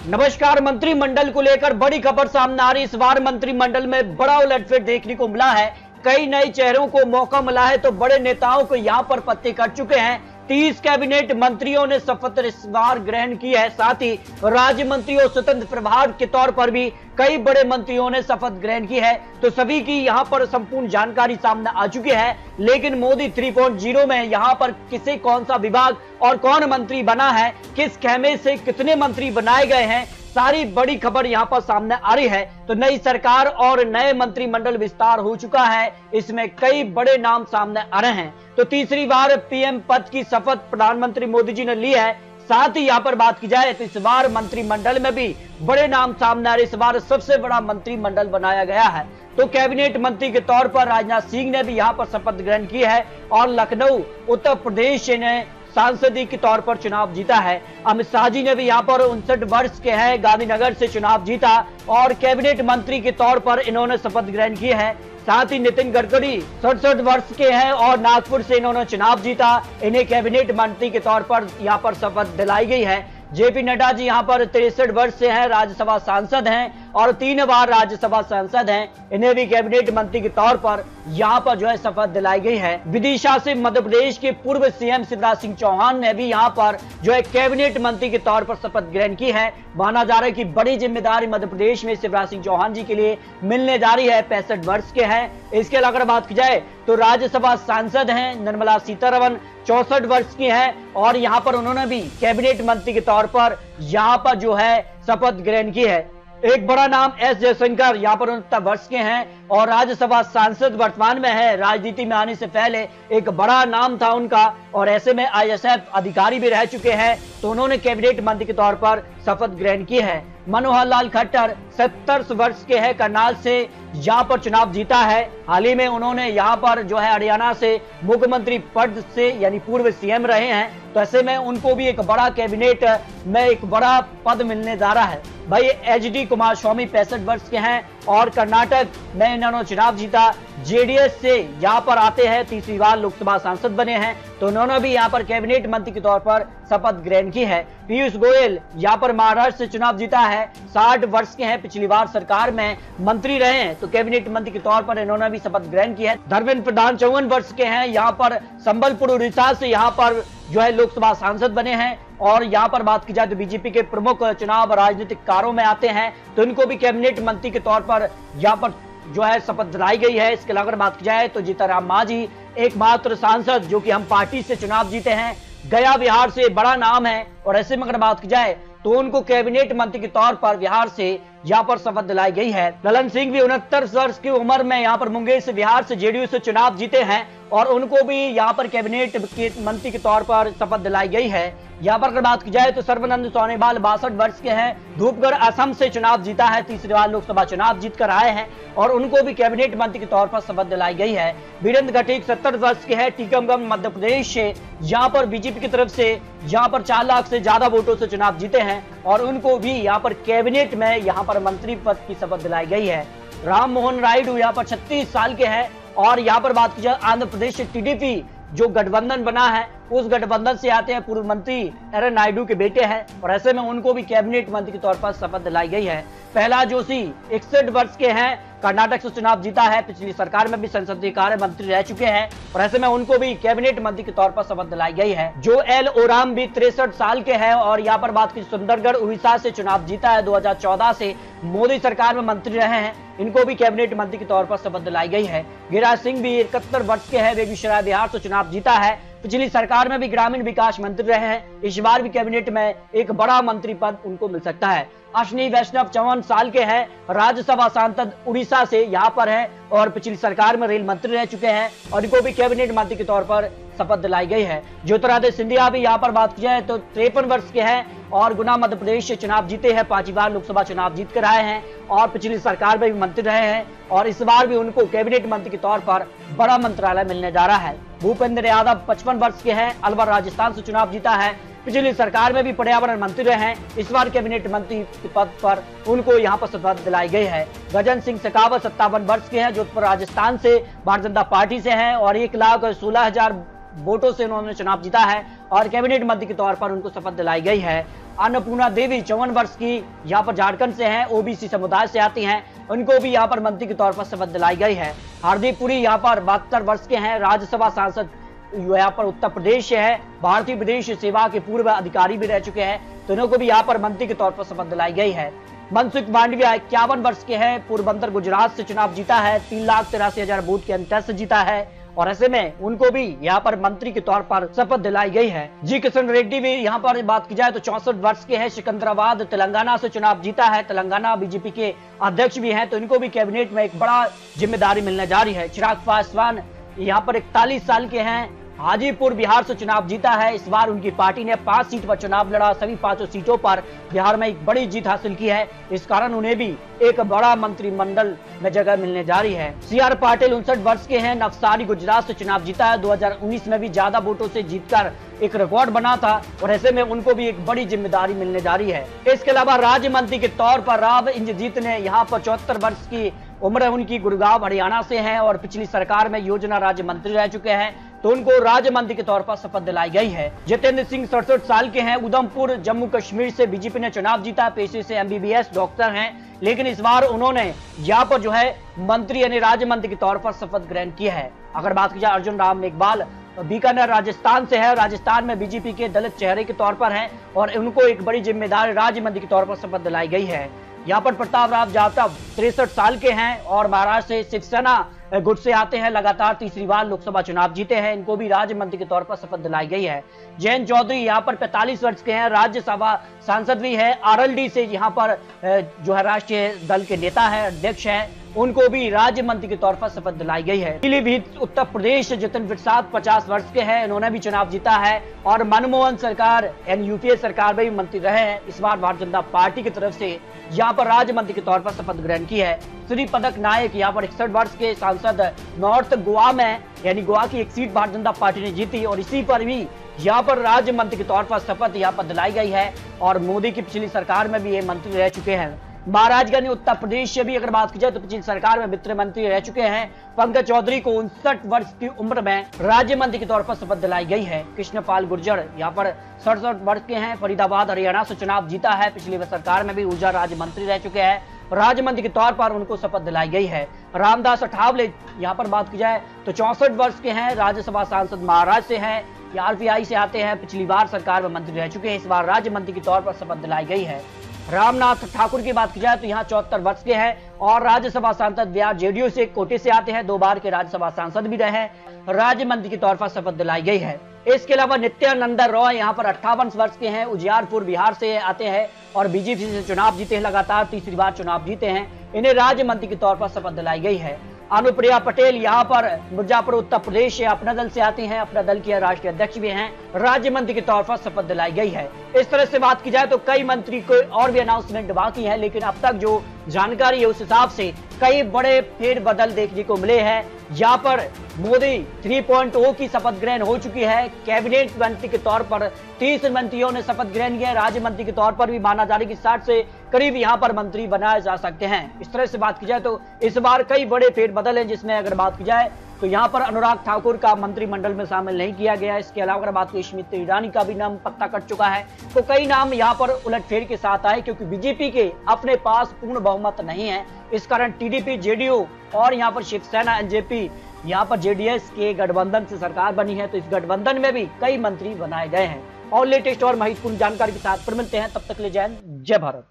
नमस्कार। मंत्रिमंडल को लेकर बड़ी खबर सामने आ रही। इस बार मंत्रिमंडल में बड़ा उलटफेर देखने को मिला है। कई नए चेहरों को मौका मिला है तो बड़े नेताओं को यहां पर पत्ते कट चुके हैं। 30 कैबिनेट मंत्रियों ने शपथ इस बार ग्रहण की है। साथ ही राज्य मंत्री और स्वतंत्र प्रभार के तौर पर भी कई बड़े मंत्रियों ने शपथ ग्रहण की है। तो सभी की यहां पर संपूर्ण जानकारी सामने आ चुकी है। लेकिन मोदी 3.0 में यहां पर किसे कौन सा विभाग और कौन मंत्री बना है, किस खेमे से कितने मंत्री बनाए गए हैं, सारी बड़ी खबर यहां पर सामने आ रही है। तो नई सरकार और नए मंत्रिमंडल विस्तार हो चुका है। इसमें कई बड़े नाम सामने आ रहे हैं। तो तीसरी बार पीएम पद की शपथ प्रधानमंत्री मोदी जी ने ली है। साथ ही यहां पर बात की जाए तो इस बार मंत्रिमंडल में भी बड़े नाम सामने आ रहे। इस बार सबसे बड़ा मंत्रिमंडल बनाया गया है। तो कैबिनेट मंत्री के तौर पर राजनाथ सिंह ने भी यहां पर शपथ ग्रहण की है और लखनऊ उत्तर प्रदेश ने सांसदीय के तौर पर चुनाव जीता है। अमित शाह जी ने भी यहां पर 59 वर्ष के हैं, गांधीनगर से चुनाव जीता और कैबिनेट मंत्री के तौर पर इन्होंने शपथ ग्रहण की है। साथ ही नितिन गडकरी 67 वर्ष के हैं और नागपुर से इन्होंने चुनाव जीता। इन्हें कैबिनेट मंत्री के तौर पर यहां पर शपथ दिलाई गई है। जेपी नड्डा जी यहां पर 63 वर्ष से हैं, राज्यसभा सांसद हैं और 3 बार राज्यसभा सांसद हैं। इन्हें भी कैबिनेट मंत्री के तौर पर यहां पर जो है शपथ दिलाई गई है। विदिशा से मध्य प्रदेश के पूर्व सीएम शिवराज सिंह चौहान ने भी यहां पर जो है कैबिनेट मंत्री के तौर पर शपथ ग्रहण की है। माना जा रहा है कि बड़ी जिम्मेदारी मध्य प्रदेश में शिवराज सिंह चौहान जी के लिए मिलने जा रही है। 65 वर्ष के हैं। इसके अलावा अगर बात की जाए तो राज्यसभा सांसद हैं निर्मला सीतारमण, 64 वर्ष की हैं और यहां पर उन्होंने भी कैबिनेट मंत्री के तौर पर यहां पर जो है शपथ ग्रहण की है। एक बड़ा नाम एस जयशंकर यहां पर 69 वर्ष के हैं और राज्यसभा सांसद वर्तमान में है। राजनीति में आने से पहले एक बड़ा नाम था उनका और ऐसे में आईएसएफ अधिकारी भी रह चुके हैं। तो उन्होंने कैबिनेट मंत्री के तौर पर शपथ ग्रहण की है। मनोहर लाल खट्टर 70 वर्ष के हैं, करनाल से यहां पर चुनाव जीता है। हाल ही में उन्होंने यहां पर जो है हरियाणा से मुख्यमंत्री पद से यानी पूर्व सीएम रहे हैं। तो ऐसे में उनको भी एक बड़ा कैबिनेट में एक बड़ा पद मिलने जा रहा है। भाई एचडी कुमारस्वामी 65 वर्ष के हैं और कर्नाटक में इन्होंने चुनाव जीता। जेडीएस से यहाँ पर आते हैं, तीसरी बार लोकसभा सांसद बने हैं। तो उन्होंने भी यहाँ पर कैबिनेट मंत्री के तौर पर शपथ ग्रहण की है। पीयूष गोयल यहाँ पर महाराष्ट्र से चुनाव जीता है, 60 वर्ष के हैं, पिछली बार सरकार में मंत्री रहे हैं। तो कैबिनेट मंत्री के तौर पर इन्होंने भी शपथ ग्रहण की है। धर्मेंद्र प्रधान 54 वर्ष के हैं, यहाँ पर संबलपुर उड़ीसा से यहाँ पर जो है लोकसभा सांसद बने हैं। और यहाँ पर बात की जाए तो बीजेपी के प्रमुख चुनाव राजनीतिक कारों में आते हैं। तो इनको भी कैबिनेट मंत्री के तौर पर यहाँ पर जो है शपथ दिलाई गई है। इसके अलावा बात की जाए तो जीतनराम मांझी एकमात्र सांसद जो कि हम पार्टी से चुनाव जीते हैं, गया बिहार से बड़ा नाम है। और ऐसे में अगर बात की जाए तो उनको कैबिनेट मंत्री के तौर पर बिहार से यहाँ पर शपथ दिलाई गई है। ललन सिंह भी 69 वर्ष की उम्र में यहाँ पर मुंगेर से बिहार से जेडीयू से चुनाव जीते हैं और उनको भी यहाँ पर कैबिनेट मंत्री के तौर पर शपथ दिलाई गई है। यहाँ पर अगर बात की जाए तो सर्बानंद सोनोवाल 62 वर्ष के हैं, धूपगढ़ असम से चुनाव जीता है, तीसरी बार लोकसभा चुनाव जीत कर आए हैं और उनको भी कैबिनेट मंत्री के तौर पर शपथ दिलाई गई है। वीरेंद्र घटीक 70 वर्ष के हैं, टीकमगढ़ मध्य प्रदेश से यहाँ पर बीजेपी की तरफ से यहाँ पर 4 लाख से ज्यादा वोटों से चुनाव जीते हैं और उनको भी यहाँ पर कैबिनेट में यहाँ पर मंत्री पद की शपथ दिलाई गई है। राम मोहन नायडू यहाँ पर 36 साल के हैं और यहाँ पर बात की जाए आंध्र प्रदेश से टीडीपी जो गठबंधन बना है उस गठबंधन से आते हैं, पूर्व मंत्री एरन नायडू के बेटे हैं और ऐसे में उनको भी कैबिनेट मंत्री के तौर पर शपथ दिलाई गई है। प्रहलाद जोशी 61 वर्ष के हैं, कर्नाटक से चुनाव जीता है, पिछली सरकार में भी संसदीय कार्य मंत्री रह चुके हैं और ऐसे में उनको भी कैबिनेट मंत्री के तौर पर शपथ दिलाई गई है। जो एल ओराम भी 63 साल के हैं और यहाँ पर बात की सुंदरगढ़ उड़ीसा से चुनाव जीता है, 2014 से मोदी सरकार में मंत्री रहे हैं। इनको भी कैबिनेट मंत्री के तौर पर शपथ दिलाई गई है। गिरिराज सिंह भी 71 वर्ष के हैं, बेगूसराय बिहार से चुनाव जीता है, पिछली सरकार में भी ग्रामीण विकास मंत्री रहे हैं। इस बार भी कैबिनेट में एक बड़ा मंत्री पद उनको मिल सकता है। अश्विनी वैष्णव 54 साल के हैं, राज्यसभा सांसद उड़ीसा से यहाँ पर है और पिछली सरकार में रेल मंत्री रह चुके हैं और इनको भी कैबिनेट मंत्री के तौर पर शपथ दिलाई गई है। ज्योतिरादित्य सिंधिया भी यहाँ पर बात की जाए तो 53 वर्ष के हैं और गुना मध्य प्रदेश से चुनाव जीते हैं, 5 बार लोकसभा चुनाव जीत कर आए हैं और पिछली सरकार में भी मंत्री रहे हैं और इस बार भी उनको कैबिनेट मंत्री के तौर पर बड़ा मंत्रालय मिलने जा रहा है। भूपेंद्र यादव 55 वर्ष के हैं, अलवर राजस्थान से चुनाव जीता है, पिछली सरकार में भी पर्यावरण मंत्री रहे हैं। इस बार कैबिनेट मंत्री के पद पर उनको यहाँ पर शपथ दिलाई गई है। गजन सिंह शेखावत 57 वर्ष के हैं, जोधपुर राजस्थान से भारतीय जनता पार्टी से हैं और 1,16,000 वोटों से उन्होंने चुनाव जीता है और कैबिनेट मंत्री के तौर पर उनको शपथ दिलाई गई है। अन्नपूर्णा देवी 54 वर्ष की यहाँ पर झारखंड से हैं, ओबीसी समुदाय से आती हैं, उनको भी यहाँ पर मंत्री के तौर पर शपथ दिलाई गई है। हरदीप पुरी यहाँ पर 72 वर्ष के हैं, राज्यसभा सांसद यहाँ पर उत्तर प्रदेश से है, भारतीय विदेश सेवा के पूर्व अधिकारी भी रह चुके हैं, तो इन्हों को भी यहाँ पर मंत्री के तौर पर शपथ दिलाई गई है। मनसुख मांडविया 51 वर्ष के हैं, पोरबंदर गुजरात से चुनाव जीता है, 3,83,000 वोट के अंतर से जीता है और ऐसे में उनको भी यहाँ पर मंत्री के तौर पर शपथ दिलाई गई है। जी किशन रेड्डी भी यहाँ पर बात की जाए तो 64 वर्ष के हैं, सिकंदराबाद तेलंगाना से चुनाव जीता है, तेलंगाना बीजेपी के अध्यक्ष भी हैं, तो इनको भी कैबिनेट में एक बड़ा जिम्मेदारी मिलने जा रही है। चिराग पासवान यहाँ पर 41 साल के हैं, हाजीपुर बिहार से चुनाव जीता है, इस बार उनकी पार्टी ने 5 सीट पर चुनाव लड़ा, सभी 5 सीटों पर बिहार में एक बड़ी जीत हासिल की है, इस कारण उन्हें भी एक बड़ा मंत्रिमंडल में जगह मिलने जा रही है। सीआर पाटिल 59 वर्ष के हैं, नवसारी गुजरात से चुनाव जीता है, 2019 में भी ज्यादा वोटों से जीतकर एक रिकॉर्ड बना था और ऐसे में उनको भी एक बड़ी जिम्मेदारी मिलने जा रही है। इसके अलावा राज्य मंत्री के तौर पर राव इंद्रजीत ने यहाँ पर 74 वर्ष की उम्र उनकी, गुड़गांव हरियाणा से हैं और पिछली सरकार में योजना राज्य मंत्री रह चुके हैं, तो उनको राज्य मंत्री के तौर पर शपथ दिलाई गई है। जितेंद्र सिंह 67 साल के हैं, उधमपुर जम्मू कश्मीर से बीजेपी ने चुनाव जीता, पेशे से एमबीबीएस डॉक्टर हैं, लेकिन इस बार उन्होंने यहाँ पर जो है मंत्री यानी राज्य मंत्री के तौर पर शपथ ग्रहण की है। अगर बात की जाए अर्जुन राम मेघवाल बीकानेर राजस्थान से है, राजस्थान में बीजेपी के दलित चेहरे के तौर पर हैं और उनको एक बड़ी जिम्मेदारी राज्य मंत्री के तौर पर शपथ दिलाई गई है। यहाँ पर प्रताप राव जाटव 63 साल के हैं और महाराष्ट्र से शिवसेना गुट से आते हैं, लगातार तीसरी बार लोकसभा चुनाव जीते हैं, इनको भी राज्य मंत्री के तौर पर शपथ दिलाई गई है। जयंत चौधरी यहाँ पर 45 वर्ष के हैं, राज्यसभा सांसद भी है, आरएलडी से यहाँ पर जो है राष्ट्रीय दल के नेता है, अध्यक्ष है, उनको भी राज्य मंत्री के तौर पर शपथ दिलाई गई है। पीलीभीत उत्तर प्रदेश जितिन प्रसाद 50 वर्ष के हैं, इन्होंने भी चुनाव जीता है और मनमोहन सरकार यूपीए सरकार में भी मंत्री रहे हैं, इस बार भारतीय जनता पार्टी की तरफ से यहाँ पर राज्य मंत्री के तौर पर शपथ ग्रहण की है। श्री पदक नायक यहाँ पर 61 वर्ष के सांसद, नॉर्थ गोवा में यानी गोवा की एक सीट भारतीय जनता पार्टी ने जीती और इसी पर भी यहाँ पर राज्य मंत्री के तौर पर शपथ यहाँ पर दिलाई गई है और मोदी की पिछली सरकार में भी ये मंत्री रह चुके हैं। महाराजगंज उत्तर प्रदेश से भी अगर बात की जाए तो पिछली सरकार में वित्त मंत्री रह चुके हैं। पंकज चौधरी को 59 वर्ष की उम्र में राज्य मंत्री के तौर पर शपथ दिलाई गई है। कृष्णपाल गुर्जर यहाँ पर 67 वर्ष के हैं, फरीदाबाद हरियाणा से चुनाव जीता है, पिछली सरकार में भी ऊर्जा राज्य मंत्री रह चुके हैं, राज्य मंत्री के तौर पर उनको शपथ दिलाई गई है। रामदास अठावले यहाँ पर बात की जाए तो 64 वर्ष के हैं, राज्यसभा सांसद महाराष्ट्र से हैं, आरपीआई से आते हैं, पिछली बार सरकार में मंत्री रह चुके हैं, इस बार राज्य मंत्री के तौर पर शपथ दिलाई गई है। रामनाथ ठाकुर की बात की जाए तो यहाँ 74 वर्ष के हैं और राज्यसभा सांसद बिहार जेडीयू से कोटे से आते हैं, 2 बार के राज्यसभा सांसद भी रहे, राज्य मंत्री के तौर पर शपथ दिलाई गई है। इसके अलावा नित्यानंद रॉय यहाँ पर 58 वर्ष के हैं, उजियारपुर बिहार से आते हैं और बीजेपी से चुनाव जीते हैं, लगातार तीसरी बार चुनाव जीते हैं, इन्हें राज्य मंत्री के तौर पर शपथ दिलाई गई है। अनुप्रिया पटेल यहाँ पर मिर्जापुर उत्तर प्रदेश से अपना दल से आती हैं, अपना दल की राष्ट्रीय अध्यक्ष भी हैं, राज्य मंत्री के तौर पर शपथ दिलाई गई है। इस तरह से बात की जाए तो कई मंत्री को और भी अनाउंसमेंट बाकी है, लेकिन अब तक जो जानकारी है उस हिसाब से कई बड़े फेरबदल देखने को मिले हैं। यहाँ पर मोदी 3.0 की शपथ ग्रहण हो चुकी है, कैबिनेट मंत्री के तौर पर 30 मंत्रियों ने शपथ ग्रहण किया, राज्य मंत्री के तौर पर भी माना जा रहा है कि 60 से करीब यहाँ पर मंत्री बनाए जा सकते हैं। इस तरह से बात की जाए तो इस बार कई बड़े फेरबदल हैं, जिसमें अगर बात की जाए तो यहाँ पर अनुराग ठाकुर का मंत्रिमंडल में शामिल नहीं किया गया। इसके अलावा अगर बात की स्मृति ईरानी का भी नाम पत्ता कट चुका है, तो कई नाम यहाँ पर उलटफेर के साथ आए, क्योंकि बीजेपी के अपने पास पूर्ण बहुमत नहीं है, इस कारण टीडीपी जेडीयू और यहाँ पर शिवसेना एनजेपी यहाँ पर जेडीएस के गठबंधन से सरकार बनी है, तो इस गठबंधन में भी कई मंत्री बनाए गए हैं। और लेटेस्ट और महत्वपूर्ण जानकारी के साथ फिर मिलते हैं, तब तक ले जय हिंद, जय भारत।